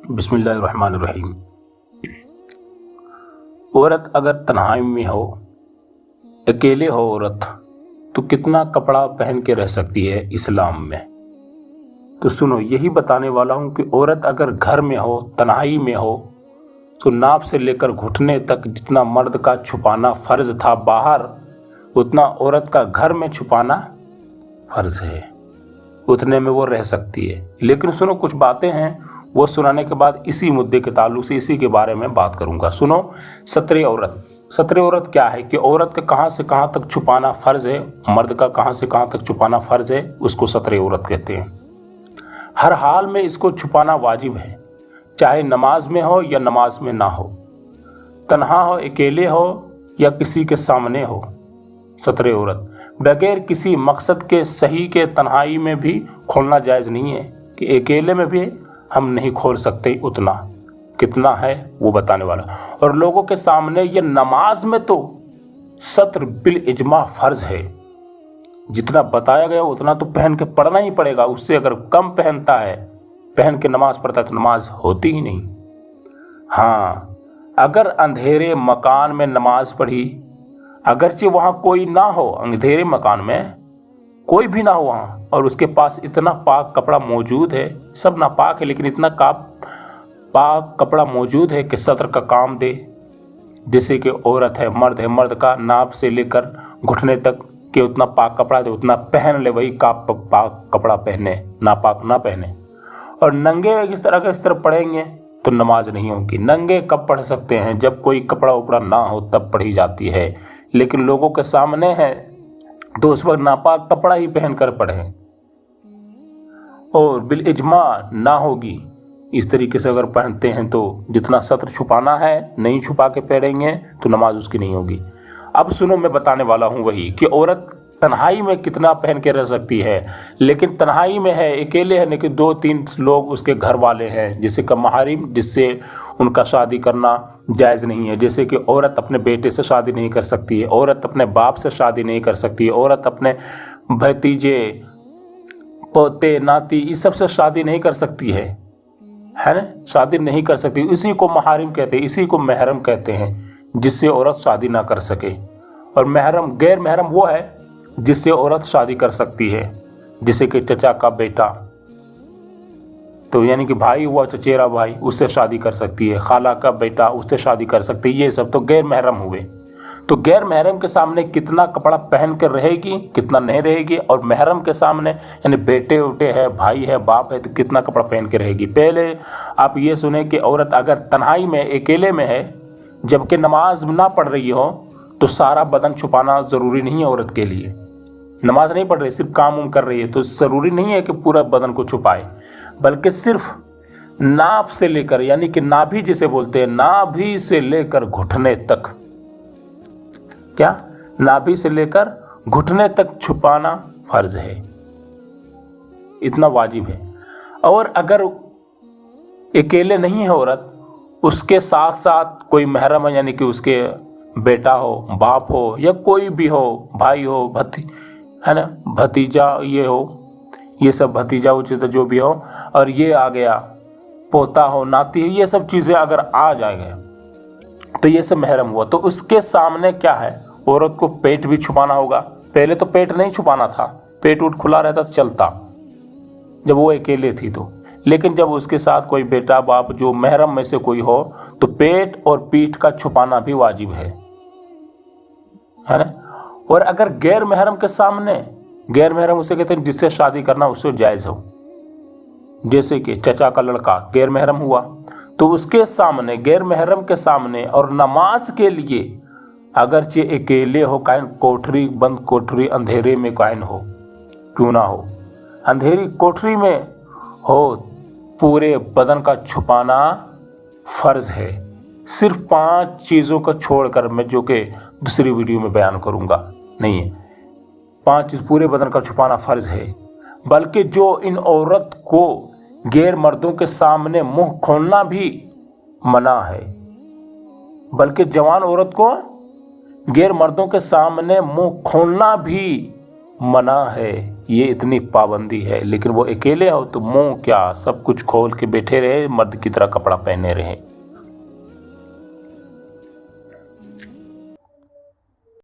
बिस्मिल्लाहिर्रहमानिर्रहीम। औरत अगर तन्हाई में हो, अकेले हो औरत, तो कितना कपड़ा पहन के रह सकती है इस्लाम में? तो सुनो, यही बताने वाला हूँ कि औरत अगर घर में हो, तन्हाई में हो, तो नाप से लेकर घुटने तक जितना मर्द का छुपाना फ़र्ज था बाहर, उतना औरत का घर में छुपाना फ़र्ज है। उतने में वो रह सकती है। लेकिन सुनो, कुछ बातें हैं, वो सुनाने के बाद इसी मुद्दे के ताल्लुक से इसी के बारे में बात करूंगा। सुनो, सत्र औरत। सत्र औरत क्या है कि औरत के कहाँ से कहाँ तक छुपाना फ़र्ज है, मर्द का कहाँ से कहाँ तक छुपाना फ़र्ज है, उसको सत्र औरत कहते हैं। हर हाल में इसको छुपाना वाजिब है, चाहे नमाज में हो या नमाज में ना हो, तन्हा हो, अकेले हो या किसी के सामने हो। सत्र औरत बगैर किसी मकसद के सही के तन्हाई में भी खोलना जायज़ नहीं है कि अकेले में भी हम नहीं खोल सकते। उतना कितना है वो बताने वाला। और लोगों के सामने ये नमाज में तो सत्र बिल इजमा फ़र्ज है। जितना बताया गया उतना तो पहन के पढ़ना ही पड़ेगा। उससे अगर कम पहनता है, पहन के नमाज पढ़ता है, तो नमाज होती ही नहीं। हाँ, अगर अंधेरे मकान में नमाज पढ़ी, अगरचे वहाँ कोई ना हो, अंधेरे मकान में कोई भी ना हो वहाँ, और उसके पास इतना पाक कपड़ा मौजूद है, सब नापाक है लेकिन इतना पाक कपड़ा मौजूद है कि सत्र का काम दे। जैसे कि औरत है, मर्द का नाप से लेकर घुटने तक के उतना पाक कपड़ा दे, उतना पहन ले, वही पाक कपड़ा पहने, नापाक ना पहने। और नंगे इस तरह पढ़ेंगे तो नमाज नहीं होगी। नंगे कब पढ़ सकते हैं? जब कोई कपड़ा उपड़ा ना हो तब पढ़ी जाती है। लेकिन लोगों के सामने है तो उस वक्त नापाक कपड़ा ही पहन कर पढ़ें। और बिल इजमा ना होगी। इस तरीके से अगर पहनते हैं तो जितना सत्र छुपाना है नहीं छुपा के पढ़ेंगे तो नमाज उसकी नहीं होगी। अब सुनो, मैं बताने वाला हूँ वही कि औरत तन्हाई में कितना पहन के रह सकती है। लेकिन तन्हाई में है, अकेले है, लेकिन 2-3 लोग उसके घर वाले हैं, जैसे कि महरीम, जिससे उनका शादी करना जायज़ नहीं है। जैसे कि औरत अपने बेटे से शादी नहीं कर सकती है, औरत अपने बाप से शादी नहीं कर सकती है, औरत अपने भतीजे, पोते, नाती, इस सब से शादी नहीं कर सकती है ना, शादी नहीं कर सकती। इसी को महरीम कहते हैं, इसी को महरम कहते हैं, जिससे औरत शादी ना कर सके। और महरम, गैर महरम वो है जिससे औरत शादी कर सकती है, जैसे कि चचा का बेटा, तो यानी कि भाई हुआ, चचेरा भाई, उससे शादी कर सकती है। खाला का बेटा, उससे शादी कर सकती है। ये सब तो गैर महरम हुए। तो गैर महरम के सामने कितना कपड़ा पहन कर रहेगी, कितना नहीं रहेगी। और महरम के सामने यानी बेटे उटे है, भाई है, बाप है, तो कितना कपड़ा पहन के रहेगी। पहले आप ये सुने कि औरत अगर तन्हाई में, अकेले में है, जबकि नमाज ना पढ़ रही हो, तो सारा बदन छुपाना ज़रूरी नहीं है औरत के लिए। नमाज नहीं पढ़ रही, सिर्फ काम कर रही है, तो ज़रूरी नहीं है कि पूरा बदन को छुपाए, बल्कि सिर्फ नाभ से लेकर, यानी कि नाभि जिसे बोलते हैं, नाभि से लेकर घुटने तक, क्या नाभि से लेकर घुटने तक छुपाना फर्ज है। इतना वाजिब है। और अगर अकेले नहीं है औरत, उसके साथ साथ कोई महरम है, यानी कि उसके बेटा हो, बाप हो, या कोई भी हो, भाई हो, है ना, भतीजा, ये हो, ये सब भतीजा उचित जो भी हो, और ये आ गया पोता हो, नाती है, ये सब चीज़ें अगर आ जाएंगे तो ये सब महरम हुआ। तो उसके सामने क्या है, औरत को पेट भी छुपाना होगा। पहले तो पेट नहीं छुपाना था, पेट उठ खुला रहता तो चलता जब वो अकेले थी तो। लेकिन जब उसके साथ कोई बेटा, बाप, जो महरम में से कोई हो, तो पेट और पीठ का छुपाना भी वाजिब है ना। और अगर गैर महरम के सामने, गैर महरम उसे कहते हैं जिससे शादी करना उससे जायज़ हो, जैसे कि चचा का लड़का गैर महरम हुआ, तो उसके सामने, गैर महरम के सामने, और नमाज के लिए अगरचे अकेले हो, कायन कोठरी, बंद कोठरी, अंधेरे में कायन हो, क्यों ना हो, अंधेरी कोठरी में हो, पूरे बदन का छुपाना फ़र्ज है। सिर्फ 5 चीज़ों को छोड़कर, मैं जो कि दूसरी वीडियो में बयान करूंगा, नहीं है, 5 चीज़ पूरे बदन का छुपाना फ़र्ज है। बल्कि जो इन औरत को गैर मर्दों के सामने मुंह खोलना भी मना है, बल्कि जवान औरत को गैर मर्दों के सामने मुंह खोलना भी मना है। ये इतनी पाबंदी है, लेकिन वो अकेले हो तो मुंह क्या सब कुछ खोल के बैठे रहे, मर्द की तरह कपड़ा पहने रहे।